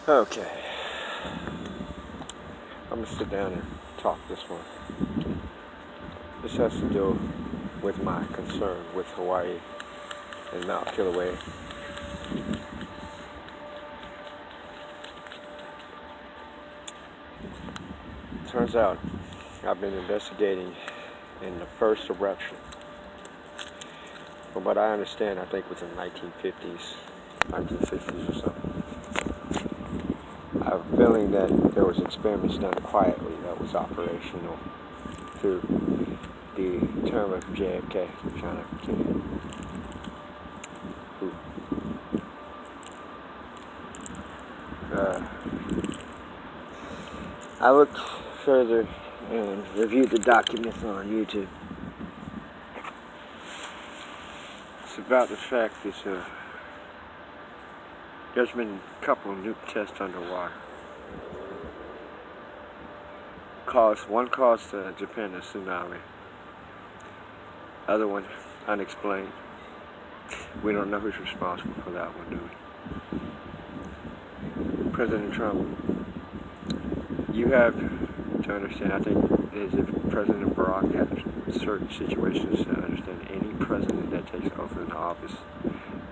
Okay, I'm gonna sit down and talk this one. This has to do with my concern with Hawaii and Mount Kilauea. Turns out I've been investigating in the first eruption. From what I understand, I think it was in the 1950s, 1960s or something. I have a feeling that there was experiments done quietly that was operational through the term of JFK, John F. Kennedy. I looked further and reviewed the documents on YouTube. It's about the fact that there's been a couple of nuke tests underwater. One caused Japan a tsunami. Other one unexplained. We don't know who's responsible for that one, do we? President Trump, you have to understand, I think, as if President Barack had certain situations to understand, any president that takes oath in office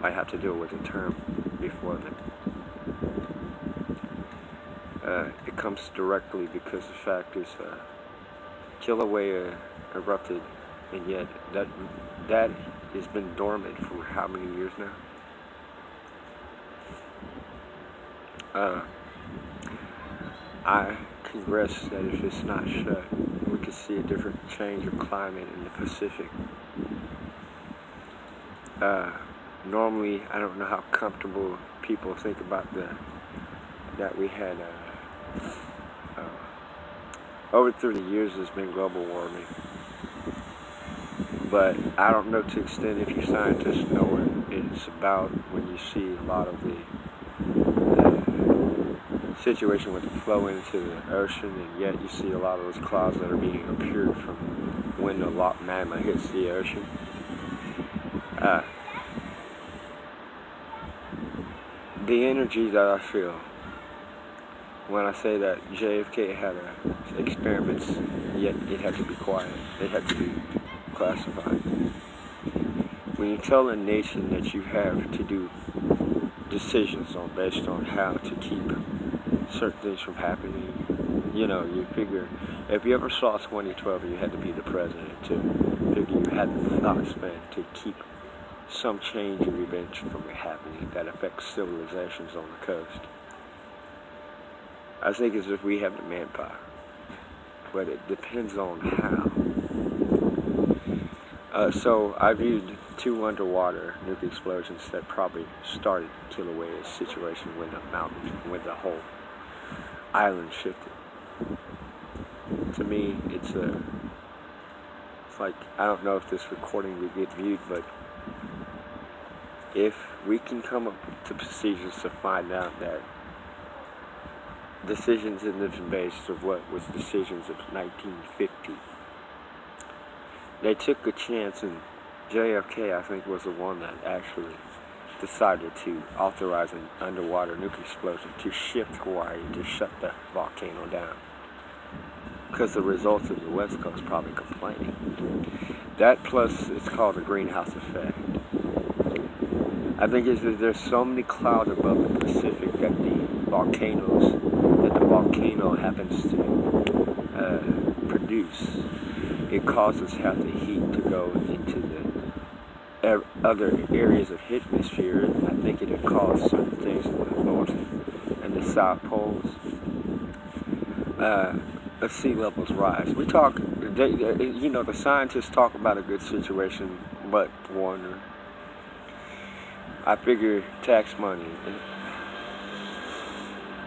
might have to deal with a term before them. It comes directly because the fact is Kilauea erupted, and yet that has been dormant for how many years now? I can rest that if it's not shut, we could see a different change of climate in the Pacific. Normally, I don't know how comfortable people think about that we had over 30 years there's been global warming. But I don't know to the extent, if you scientists know what it's about, when you see a lot of the situation with the flow into the ocean, and yet you see a lot of those clouds that are being appeared from when the magma hits the ocean. The energy that I feel when I say that JFK had experiments, yet it had to be quiet, it had to be classified. When you tell a nation that you have to do decisions based on how to keep certain things from happening, you figure, if you ever saw 2012 and you had to be the president to figure you had the thought span to keep some change of events from happening that affects civilizations on the coast. I think as if we have the manpower, but it depends on how. So I viewed 2 underwater nuke explosions that probably started Kilauea's situation when the whole island shifted. To me, it's like, I don't know if this recording will get viewed, but if we can come up with procedures to find out that decisions in the base of what was decisions of 1950, they took a chance, and JFK, I think, was the one that actually decided to authorize an underwater nuke explosion to shift Hawaii, to shut the volcano down, because the results of the West Coast probably complaining. That plus, it's called the greenhouse effect. I think there's so many clouds above the Pacific that the volcano happens to produce. It causes half the heat to go into the other areas of atmosphere, and I think it would cause certain things in the north and the south poles. The sea levels rise. We talk, the scientists talk about a good situation, but wonder. I figure tax money.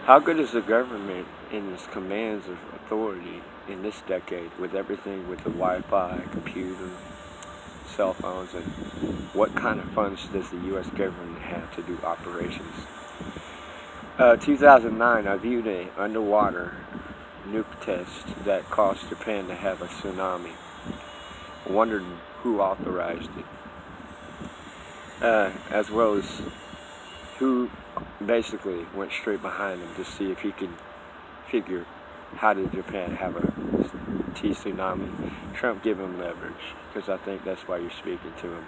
How good is the government in its commands of authority in this decade, with everything, with the Wi-Fi, computer, cell phones, and what kind of funds does the U.S. government have to do operations? 2009, I viewed an underwater nuke test that caused Japan to have a tsunami. I wondered who authorized it, as well as who basically went straight behind him to see if he could figure how did Japan have a tsunami. Trump give him leverage, because I think that's why you're speaking to him.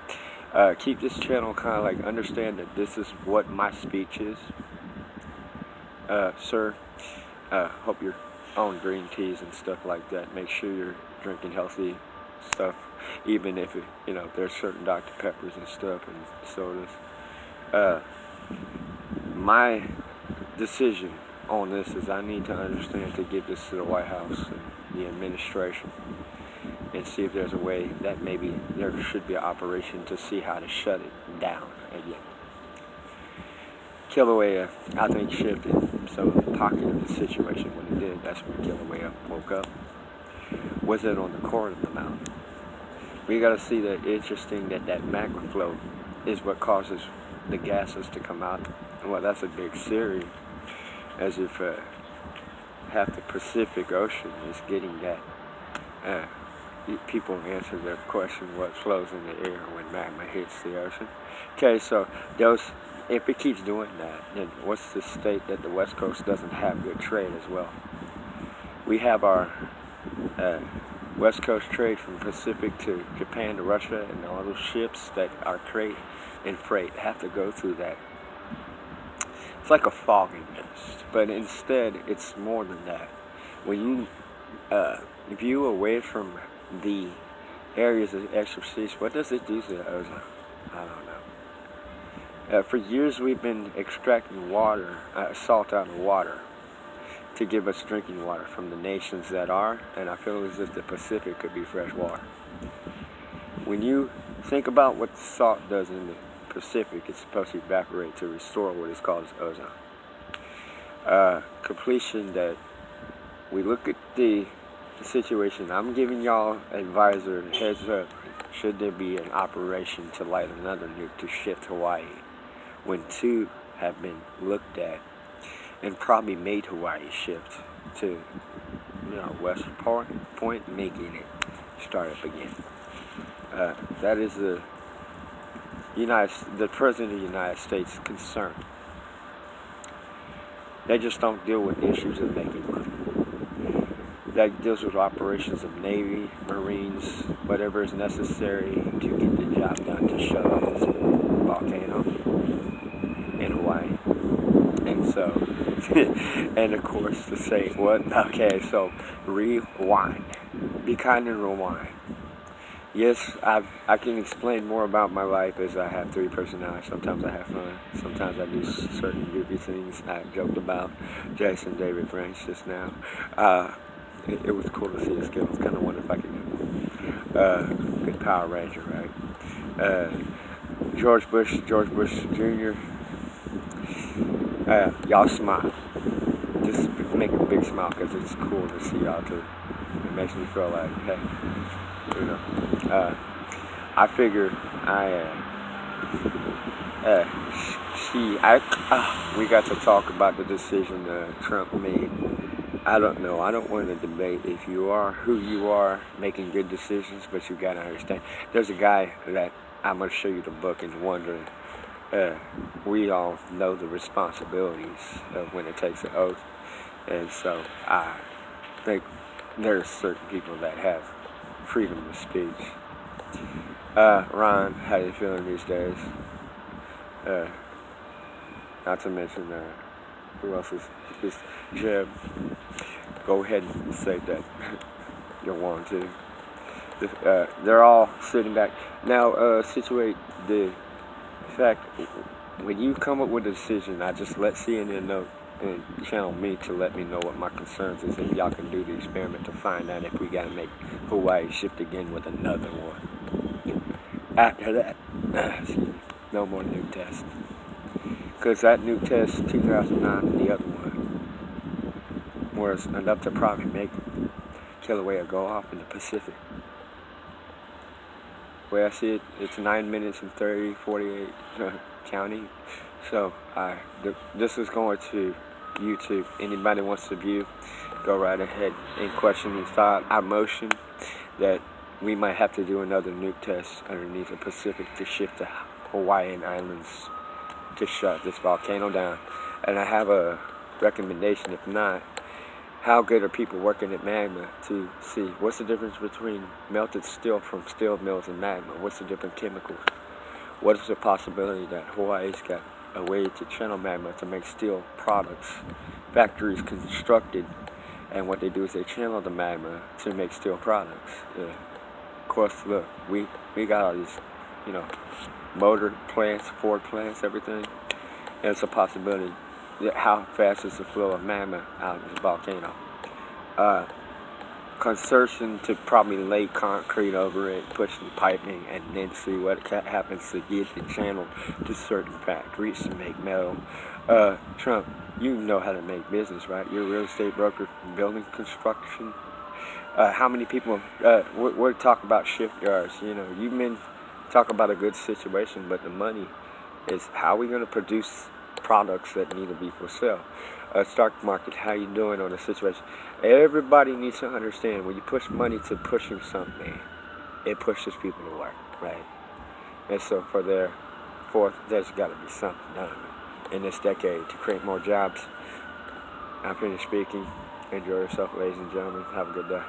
Keep this channel kind of like, understand that this is what my speech is. Sir, hope you're on green teas and stuff like that. Make sure you're drinking healthy stuff, even if it, there's certain Dr. Peppers and stuff and sodas. My decision on this is I need to understand to get this to the White House and the administration and see if there's a way that maybe there should be an operation to see how to shut it down again. Kilauea, I think, shifted some pocket of the situation when it did. That's when Kilauea woke up. Was it on the core of the mountain? We got to see that interesting that magma flow is what causes the gases to come out. Well, that's a big theory, as if half the Pacific Ocean is getting that. People answer their question, what flows in the air when magma hits the ocean. Okay, so if it keeps doing that, then what's the state that the West Coast doesn't have good trade as well? We have our West Coast trade from Pacific to Japan to Russia, and all those ships that are crate and freight have to go through that. It's like a fogging mist, but instead it's more than that. When you view away from the areas of expertise, what does it do to the ozone? I don't know. For years we've been extracting water, salt out of water to give us drinking water from the nations that are, and I feel as if the Pacific could be fresh water. When you think about what salt does in the Pacific, it's supposed to evaporate to restore what is called ozone. Completion that we look at the situation. I'm giving y'all advisor heads up. Should there be an operation to light another nuke to shift Hawaii, when two have been looked at and probably made Hawaii shift to, West Point, making it start up again. That is the President of the United States' concern. They just don't deal with issues of making money. That deals with operations of Navy, Marines, whatever is necessary to get the job done to shut off this volcano in Hawaii. And so, and of course to say what? Okay, so rewind. Be kind and rewind. Yes, I can explain more about my life as I have three personalities. Sometimes I have fun. Sometimes I do certain goofy things I joked about Jason David French just now. It was cool to see his skills. Kind of wonder if I could good Power Ranger, right? George Bush Jr. Y'all smile. Just make a big smile because it's cool to see y'all too. It makes me feel like, hey, I figure we got to talk about the decision Trump made. I don't know. I don't want to debate if you are who you are making good decisions, but you got to understand. There's a guy that I'm going to show you the book and wondering. We all know the responsibilities of when it takes an oath, and so I think there's certain people that have freedom of speech. Ron, how you feeling these days? Not to mention, who else is Jeb? Go ahead and say that you want to. They're all sitting back. Now, situate the fact, when you come up with a decision, I just let CNN know and channel me to let me know what my concerns is, if y'all can do the experiment to find out if we got to make Hawaii shift again with another one. After that, no more nuke tests. Because that nuke test, 2009, and the other one, was enough to probably make Kilauea go off in the Pacific. The way I see it, it's 9 minutes and 48 county. So this is going to YouTube. Anybody wants to view, go right ahead and question the thought. I motion that we might have to do another nuke test underneath the Pacific to shift the Hawaiian Islands to shut this volcano down. And I have a recommendation. If not, how good are people working at magma to see what's the difference between melted steel from steel mills and magma? What's the different chemicals? What is the possibility that Hawaii's got a way to channel magma to make steel products? Factories constructed, and what they do is they channel the magma to make steel products. Of course, look, we got all these, you know, motor plants, Ford plants, everything. And it's a possibility. How fast is the flow of magma out of the volcano? Conservation to probably lay concrete over it, push the piping, and then see what happens to get it channeled to certain factories to make metal. Trump, you know how to make business, right? You're a real estate broker, building construction. How many people, we're talking about shipyards, you know, you've been talking about a good situation, but the money is how are we going to produce products that need to be for sale. Stock market, how you doing on the situation? Everybody needs to understand when you push money to pushing something, it pushes people to work, right? And so there's got to be something done in this decade to create more jobs. I'm finished speaking. Enjoy yourself, ladies and gentlemen. Have a good day.